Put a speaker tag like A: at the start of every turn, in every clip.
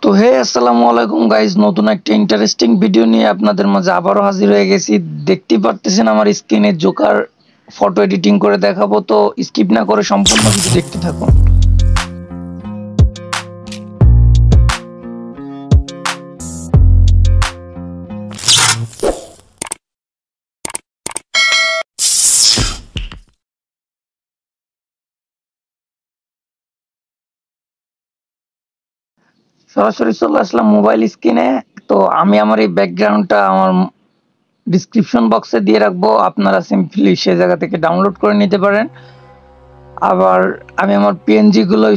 A: তো হে আসসালামু আলাইকুম গাইজ, নতুন একটা ইন্টারেস্টিং ভিডিও নিয়ে আপনাদের মাঝে আবারও হাজির হয়ে গেছি। দেখতেই পারতেছেন আমার স্ক্রিনে জোকার ফটো এডিটিং করে দেখাবো, তো স্কিপ না করে সম্পূর্ণ ভিডিও দেখতে থাকুন। সরাসরি চলে আসলাম মোবাইল স্ক্রিনে। তো আমি আমার এই ব্যাকগ্রাউন্ডটা আমার ডিসক্রিপশন বক্সে দিয়ে রাখবো, আপনারা সিম্পলি সে জায়গা থেকে ডাউনলোড করে নিতে পারেন। আবার আমি আমার পিএনজি গুলো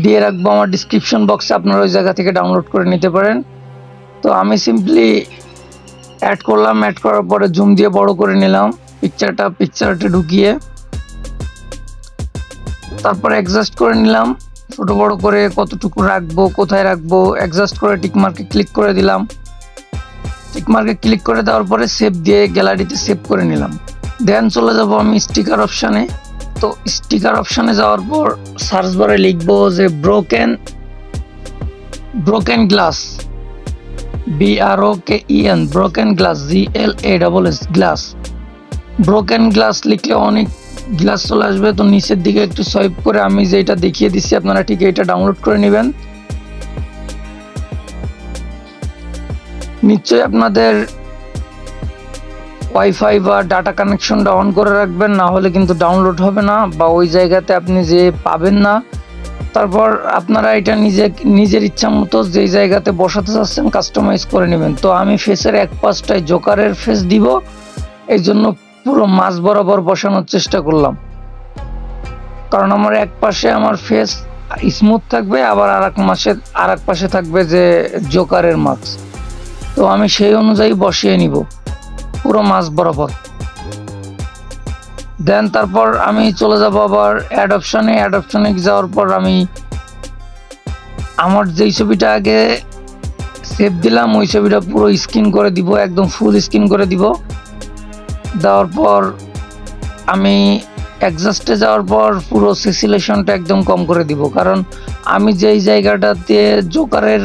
A: দিয়ে রাখবো আমার ডিসক্রিপশন বক্সে, আপনারা ওই জায়গা থেকে ডাউনলোড করে নিতে পারেন। তো আমি সিম্পলি অ্যাড করলাম, অ্যাড করার পরে জুম দিয়ে বড় করে নিলাম পিকচারটা ঢুকিয়ে, তারপরে অ্যাডজাস্ট করে নিলাম ছোট বড় করে, কতটুকু রাখবো কোথায় রাখবো অ্যাডজাস্ট করে টিকমার্কে ক্লিক করে দিলাম। টিকমার্কে ক্লিক করে দেওয়ার পরে সেভ দিয়ে গ্যালারিতে সেভ করে নিলাম। দেন চলে যাব আমি স্টিকার অপশানে। তো স্টিকার অপশানে যাওয়ার পর সার্চ বারে লিখবো যে broken glass, BROKEN broken glass, GLASS glass. Broken glass লিখলে অনেক গ্লাস চলে আসবে। তো নিচের দিকে একটু সোয়াইপ করে আমি যেটা দেখিয়ে দিচ্ছি আপনারা ঠিক এটা ডাউনলোড করে নেবেন। নিশ্চয়ই আপনাদের ওয়াইফাই বা ডাটা কানেকশনটা অন করে রাখবেন, না হলে কিন্তু ডাউনলোড হবে না বা ওই জায়গাতে আপনি যে পাবেন না। তারপর আপনারা এটা নিজের ইচ্ছা মতো যেই জায়গাতে বসাতে চাচ্ছেন কাস্টমাইজ করে নেবেন। তো আমি ফেসের এক পাশটায় জোকারের ফেস দিব, এই জন্য পুরো মাঝ বরাবর বসানোর চেষ্টা করলাম, কারণ আমার এক পাশে আমার ফেস স্মুথ থাকবে, আবার আর এক পাশে থাকবে যে জোকারের মাস্ক। তো আমি সেই অনুযায়ী বসিয়ে নিব পুরো মাঝ বরাবর। দেন তারপর আমি চলে যাব আবার অ্যাড অপশানে যাওয়ার পর আমি আমার যেই ছবিটা আগে সেভ দিলাম ওই ছবিটা পুরো স্ক্রিন করে দিব, একদম ফুল স্ক্রিন করে দিব। দেওয়ার পর আমি অ্যাডজাস্টে যাওয়ার পর পুরো স্যাচুরেশনটা একদম কম করে দিব, কারণ আমি যেই জায়গাটাতে জোকারের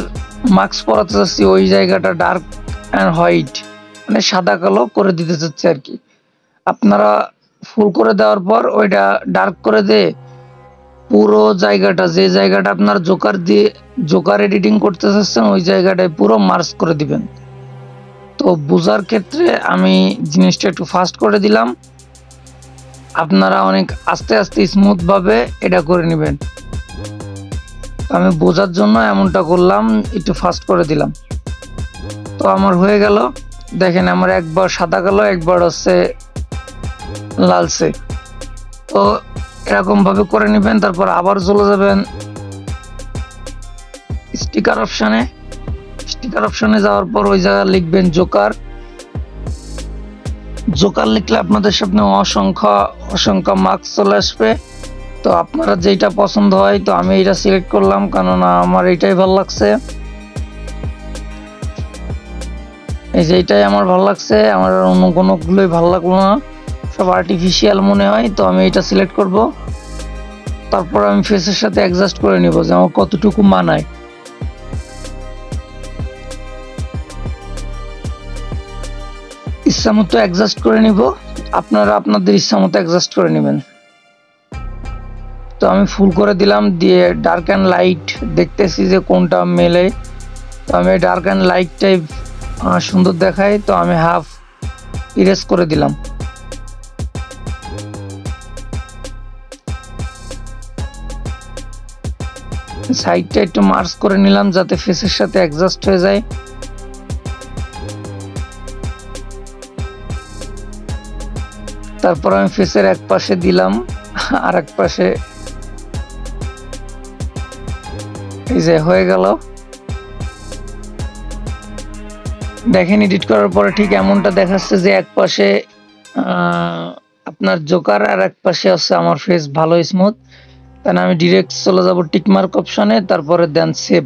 A: মাস্ক পরাতে চাচ্ছি ওই জায়গাটা ডার্ক অ্যান্ড হোয়াইট মানে সাদা কালো করে দিতে চাচ্ছি আর কি। আপনারা ফুল করে দেওয়ার পর ওইটা ডার্ক করে দিয়ে পুরো জায়গাটা, যে জায়গাটা আপনার জোকার এডিটিং করতে চাচ্ছেন ওই জায়গাটায় পুরো মার্জ করে দিবেন। তো বোঝার ক্ষেত্রে আমি জিনিসটা একটু ফাস্ট করে দিলাম, আপনারা অনেক আস্তে আস্তে স্মুথ ভাবে এটা করে নেবেন। আমি বোঝার জন্য এমনটা করলাম, একটু ফাস্ট করে দিলাম। তো আমার হয়ে গেল, দেখেন আমার একবার সাদা কালো একবার হচ্ছে লালচে। তো এরকম ভাবে করে নেবেন। তারপর আবার চলে যাবেন স্টিকার অপশানে যাওয়ার পর ওই জায়গায় লিখবেন জোকার লিখলে আপনাদের সামনে অসংখ্য মার্কস চলে আসবে। তো আপনারা যেটা পছন্দ হয়, তো আমি এটা সিলেক্ট করলাম কেননা আমার এইটাই ভালো লাগছে, এই যে এইটাই আমার ভালো লাগছে, আমার অন্য কোনোগুলোই ভালো লাগলো না, সব আর্টিফিশিয়াল মনে হয়। তো আমি এটা সিলেক্ট করব, তারপর আমি ফেসের সাথে অ্যাডজাস্ট করে নিব যে আমার কতটুকু মানায়। ইচ্ছা মতো অ্যাডজাস্ট করে নিব, আপনারা আপনাদের ইচ্ছা মতো অ্যাডজাস্ট করে নেবেন। তো আমি ফুল করে দিলাম, দিয়ে ডার্ক অ্যান্ড লাইট দেখতেছি যে কোনটা মেলে। তো আমি ডার্ক অ্যান্ড লাইটটাই সুন্দর দেখায়, তো আমি হাফ ইরেজ করে দিলাম। সাইডটা একটু মার্জ করে নিলাম যাতে ফেসের সাথে অ্যাডজাস্ট হয়ে যায়। তারপর আমি ফেসের এক পাশে দিলাম, আর এক পাশে এই যে হয়ে গেল। দেখেন এডিট করার পরে ঠিক এমনটা দেখাচ্ছে যে এক পাশে আপনার জোকার আর এক পাশে আছে আমার ফেস ভালো স্মুথ। তাই আমি ডিরেক্ট চলে যাব টিকমার্ক অপশনে, তারপরে দেন সেভ।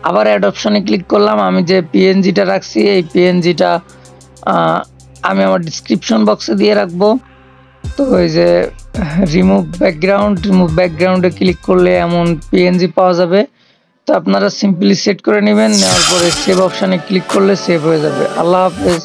A: আবার অ্যাড অপশনে ক্লিক করলাম। আমি যে পিএনজিটা রাখছি এই পিএনজিটা আমি আমার ডিসক্রিপশন বক্সে দিয়ে রাখবো। তো ওই যে রিমুভ ব্যাকগ্রাউন্ডে ক্লিক করলে এমন পিএনজি পাওয়া যাবে। তো আপনারা সিম্পলি সেট করে নেবেন, নেওয়ার পরে সেভ অপশানে ক্লিক করলে সেভ হয়ে যাবে। আল্লাহ হাফেজ।